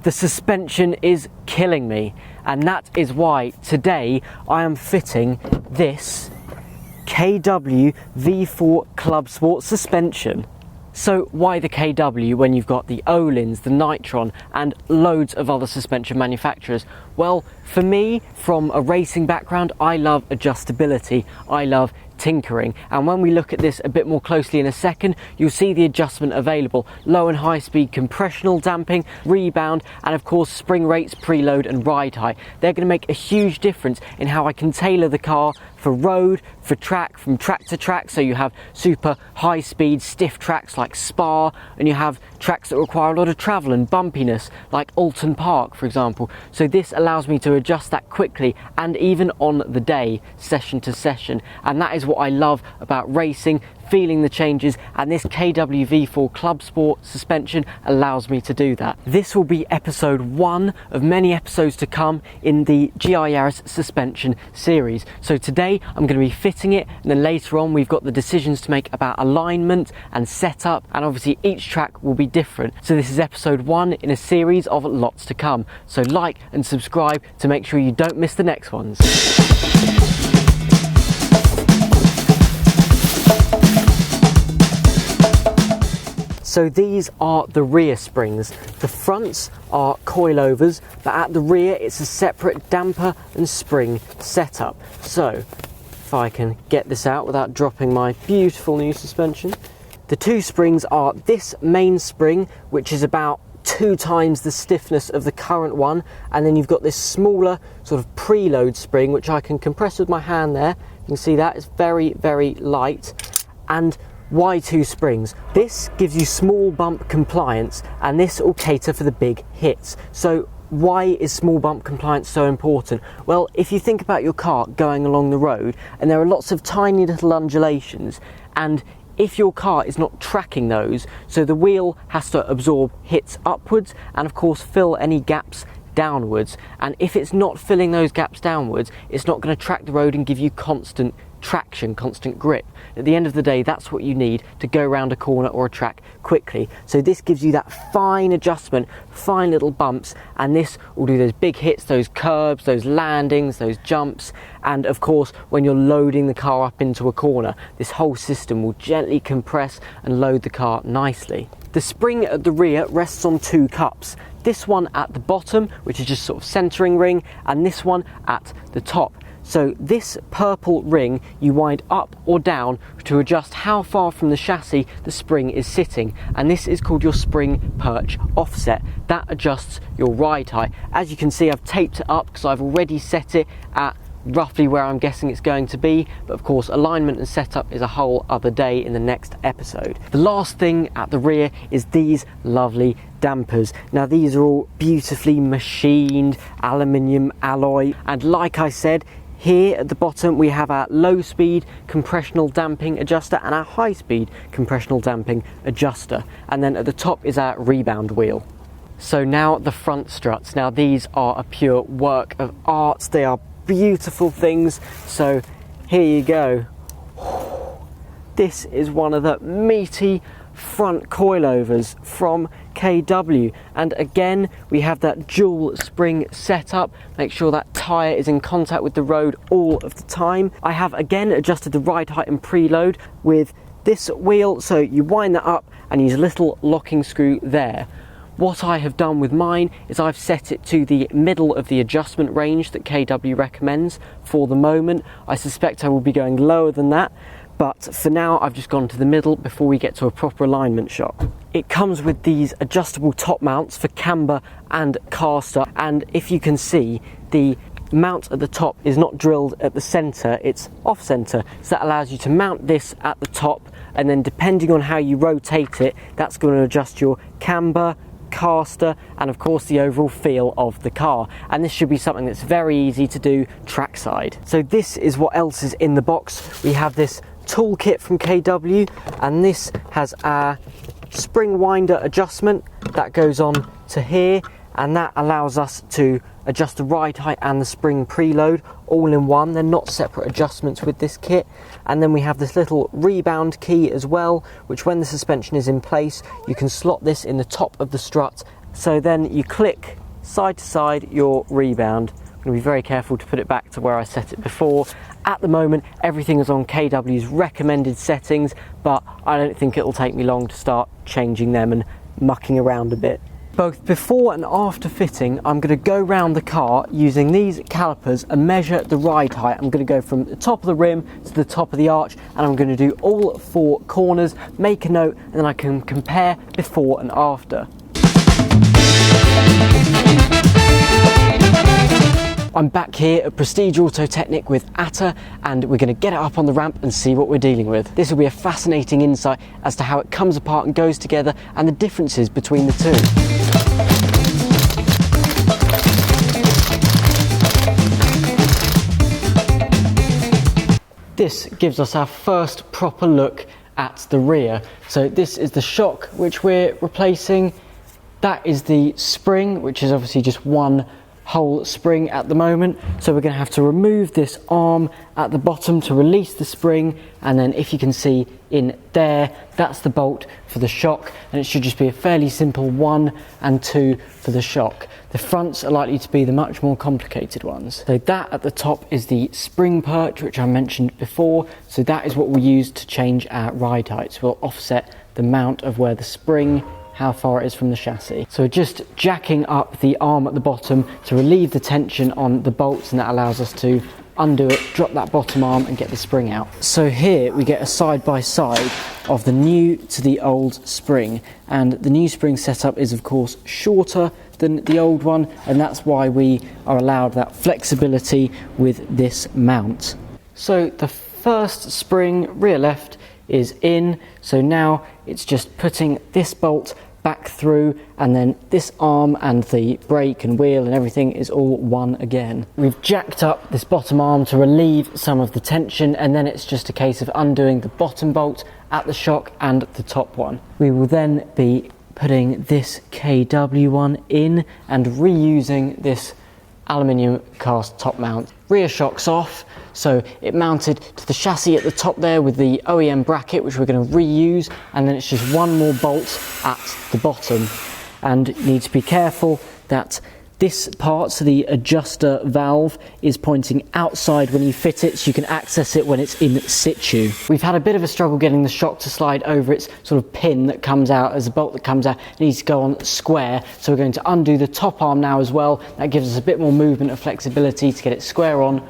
The suspension is killing me, and that is why today I am fitting this KW V4 Clubsport suspension. So why the KW when you've got the Öhlins, the Nitron and loads of other suspension manufacturers? Well, for me, from a racing background, I love adjustability, I love tinkering, and when we look at this a bit more closely in a second, you'll see the adjustment available: low and high speed compressional damping, rebound, and of course spring rates, preload and ride height. They're going to make a huge difference in how I can tailor the car for road, for track, from track to track. So you have super high speed stiff tracks like Spa, and you have tracks that require a lot of travel and bumpiness like Alton Park, for example. So this allows me to adjust that quickly and even on the day, session to session, and that is what I love about racing, feeling the changes, and this KW V4 Clubsport suspension allows me to do that. This will be episode 1 of many episodes to come in the GR Yaris suspension series. So today I'm going to be fitting it, and then later on we've got the decisions to make about alignment and setup, and obviously each track will be different. So this is episode 1 in a series of lots to come. So like and subscribe to make sure you don't miss the next ones. So these are the rear springs. The fronts are coilovers, but at the rear it's a separate damper and spring setup. So if I can get this out without dropping my beautiful new suspension. The two springs are this main spring, which is about 2 times the stiffness of the current one, and then you've got this smaller sort of preload spring which I can compress with my hand there. You can see that it's very, very light. And why 2 springs? This gives you small bump compliance, and this will cater for the big hits. So why is small bump compliance so important? Well, if you think about your car going along the road and there are lots of tiny little undulations, and if your car is not tracking those, so the wheel has to absorb hits upwards and of course fill any gaps downwards, and if it's not filling those gaps downwards, it's not going to track the road and give you constant traction, constant grip. At the end of the day, that's what you need to go around a corner or a track quickly. So this gives you that fine adjustment, fine little bumps, and this will do those big hits, those curbs, those landings, those jumps, and of course when you're loading the car up into a corner, this whole system will gently compress and load the car nicely. The spring at the rear rests on 2 cups. This one at the bottom, which is just sort of centering ring, and this one at the top. So this purple ring you wind up or down to adjust how far from the chassis the spring is sitting, and this is called your spring perch offset. That adjusts your ride height. As you can see, I've taped it up because I've already set it at roughly where I'm guessing it's going to be, but of course alignment and setup is a whole other day in the next episode. The last thing at the rear is these lovely dampers. Now these are all beautifully machined aluminium alloy, and like I said, here at the bottom we have our low speed compressional damping adjuster and our high speed compressional damping adjuster, and then at the top is our rebound wheel. So now the front struts. Now these are a pure work of art. They are beautiful things. So here you go. This is one of the meaty front coilovers from KW, and again we have that dual spring setup. Make sure that tyre is in contact with the road all of the time. I have again adjusted the ride height and preload with this wheel, so you wind that up and use a little locking screw there. What I have done with mine is I've set it to the middle of the adjustment range that KW recommends for the moment. I suspect I will be going lower than that, but for now I've just gone to the middle before we get to a proper alignment shot. It comes with these adjustable top mounts for camber and caster, and if you can see, the mount at the top is not drilled at the centre, it's off centre, so that allows you to mount this at the top, and then depending on how you rotate it, that's going to adjust your camber, caster, and of course the overall feel of the car. And this should be something that's very easy to do trackside. So this is what else is in the box. We have this toolkit from KW, and this has our spring winder adjustment that goes on to here, and that allows us to adjust the ride height and the spring preload all in one. They're not separate adjustments with this kit. And then we have this little rebound key as well, which when the suspension is in place, you can slot this in the top of the strut So then you click side to side your rebound. I'm going to be very careful to put it back to where I set it before. At the moment, everything is on KW's recommended settings, but I don't think it'll take me long to start changing them and mucking around a bit. Both before and after fitting, I'm going to go round the car using these calipers and measure the ride height. I'm going to go from the top of the rim to the top of the arch, and I'm going to do all 4 corners, make a note, and then I can compare before and after. I'm back here at Prestige Auto Technic with Atta, and we're going to get it up on the ramp and see what we're dealing with. This will be a fascinating insight as to how it comes apart and goes together and the differences between the two. This gives us our first proper look at the rear. So this is the shock which we're replacing. That is the spring, which is obviously just one whole spring at the moment. So we're going to have to remove this arm at the bottom to release the spring, and then if you can see in there, that's the bolt for the shock, and it should just be a fairly simple 1 and 2 for the shock. The fronts are likely to be the much more complicated ones. So that at the top is the spring perch, which I mentioned before. So that is what we'll use to change our ride heights. We'll offset the mount of where the spring, how far it is from the chassis. So just jacking up the arm at the bottom to relieve the tension on the bolts, and that allows us to undo it, drop that bottom arm and get the spring out. So here we get a side by side of the new to the old spring, and the new spring setup is of course shorter than the old one, and that's why we are allowed that flexibility with this mount. So the first spring, rear left, is in, so now it's just putting this bolt back through, and then this arm and the brake and wheel and everything is all one again. We've jacked up this bottom arm to relieve some of the tension, and then it's just a case of undoing the bottom bolt at the shock and the top one. We will then be putting this KW one in and reusing this aluminium cast top mount. Rear shock's off, so it mounted to the chassis at the top there with the OEM bracket, which we're going to reuse, and then it's just one more bolt at the bottom. And you need to be careful that this part, so the adjuster valve, is pointing outside when you fit it, so you can access it when it's in situ. We've had a bit of a struggle getting the shock to slide over its sort of pin that comes out. As a bolt that comes out, it needs to go on square, so we're going to undo the top arm now as well. That gives us a bit more movement and flexibility to get it square on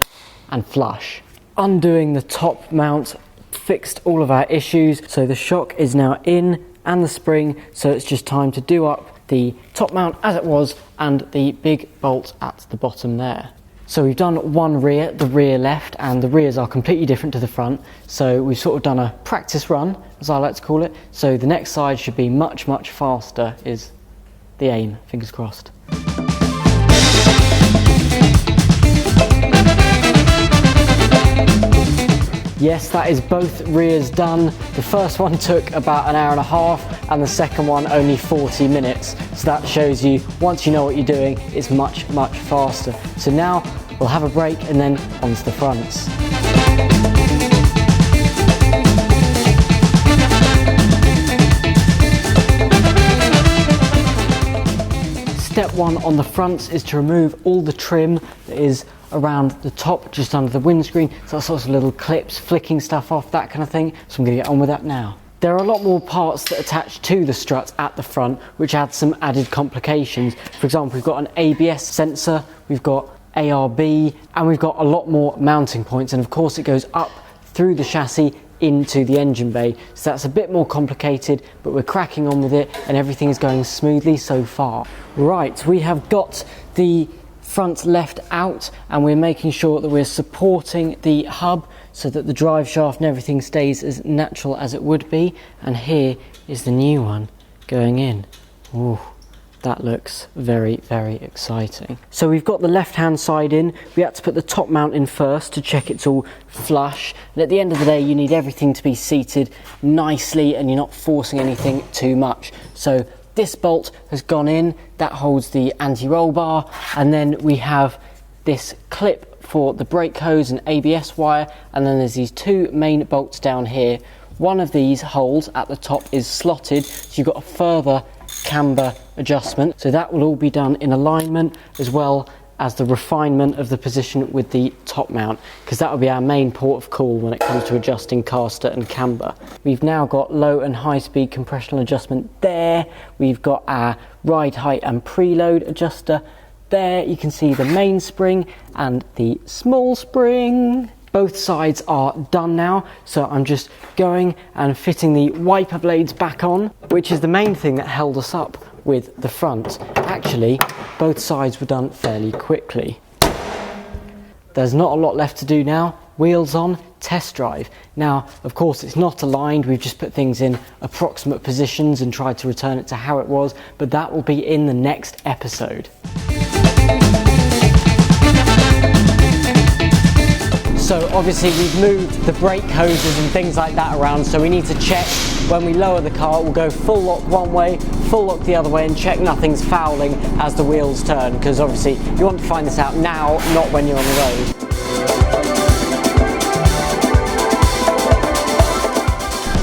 and flush. Undoing the top mount fixed all of our issues, so the shock is now in and the spring, so it's just time to do up the top mount as it was and the big bolt at the bottom there. So we've done one rear, the rear left, and the rears are completely different to the front, so we've sort of done a practice run, as I like to call it. So the next side should be much faster is the aim, fingers crossed. Yes, that is both rears done. The first one took about an hour and a half and the second one only 40 minutes. So that shows you, once you know what you're doing, it's much faster. So now we'll have a break and then onto the fronts. Step one on the fronts is to remove all the trim that is around the top, just under the windscreen. So that's lots of little clips, flicking stuff off, that kind of thing. So I'm going to get on with that now. There are a lot more parts that attach to the strut at the front, which adds some added complications. For example, we've got an ABS sensor, we've got ARB, and we've got a lot more mounting points. And of course it goes up through the chassis into the engine bay. So that's a bit more complicated, but we're cracking on with it and everything is going smoothly so far. Right, we have got the front left out and we're making sure that we're supporting the hub so that the drive shaft and everything stays as natural as it would be. And here is the new one going in. Ooh, that looks very exciting. So we've got the left hand side in. We had to put the top mount in first to check it's all flush, and at the end of the day you need everything to be seated nicely and you're not forcing anything too much. So this bolt has gone in, that holds the anti-roll bar, and then we have this clip for the brake hose and ABS wire, and then there's these two main bolts down here. One of these holes at the top is slotted, so you've got a further camber adjustment. So that will all be done in alignment, as well as the refinement of the position with the top mount, because that will be our main port of call when it comes to adjusting caster and camber. We've now got low and high speed compressional adjustment there. We've got our ride height and preload adjuster there. You can see the main spring and the small spring. Both sides are done now, so I'm just going and fitting the wiper blades back on, which is the main thing that held us up with the front. Actually, both sides were done fairly quickly. There's not a lot left to do now. Wheels on, test drive. Now, of course, it's not aligned. We've just put things in approximate positions and tried to return it to how it was, but that will be in the next episode. So obviously we've moved the brake hoses and things like that around, so we need to check when we lower the car. We'll go full lock one way, full lock the other way, and check nothing's fouling as the wheels turn, because obviously you want to find this out now, not when you're on the road.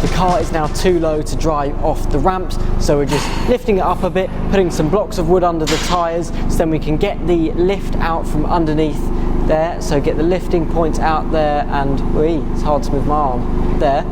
The car is now too low to drive off the ramps, so we're just lifting it up a bit, putting some blocks of wood under the tyres, so then we can get the lift out from underneath there. So get the lifting points out there, and it's hard to move my arm there.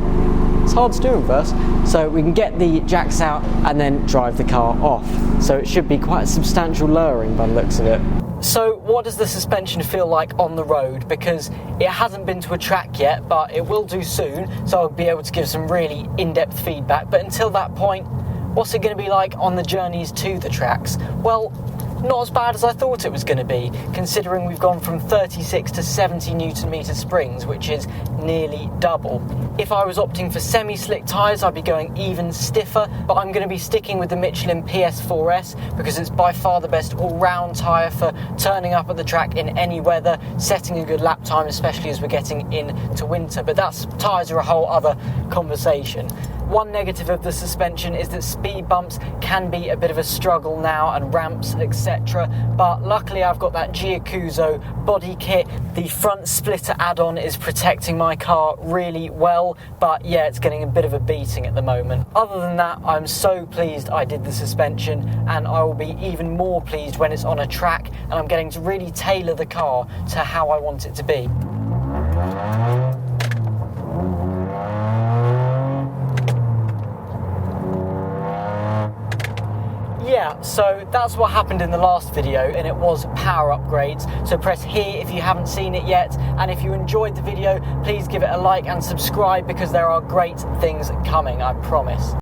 It's hard to do in reverse. So we can get the jacks out and then drive the car off. So it should be quite a substantial lowering by the looks of it. So what does the suspension feel like on the road? Because it hasn't been to a track yet, but it will do soon, so I'll be able to give some really in-depth feedback. But until that point, what's it going to be like on the journeys to the tracks? Well, not as bad as I thought it was going to be, considering we've gone from 36 to 70 Newton meter springs, which is nearly double. If I was opting for semi-slick tyres, I'd be going even stiffer, but I'm going to be sticking with the Michelin PS4S because it's by far the best all-round tyre for turning up at the track in any weather, setting a good lap time, especially as we're getting into winter. But tyres are a whole other conversation. One negative of the suspension is that speed bumps can be a bit of a struggle now, and ramps, etc. But luckily I've got that GR body kit. The front splitter add-on is protecting my car really well, but yeah, it's getting a bit of a beating at the moment. Other than that, I'm so pleased I did the suspension, and I will be even more pleased when it's on a track and I'm getting to really tailor the car to how I want it to be. Yeah, so that's what happened in the last video, and it was power upgrades. So press here if you haven't seen it yet, and if you enjoyed the video, please give it a like and subscribe, because there are great things coming, I promise.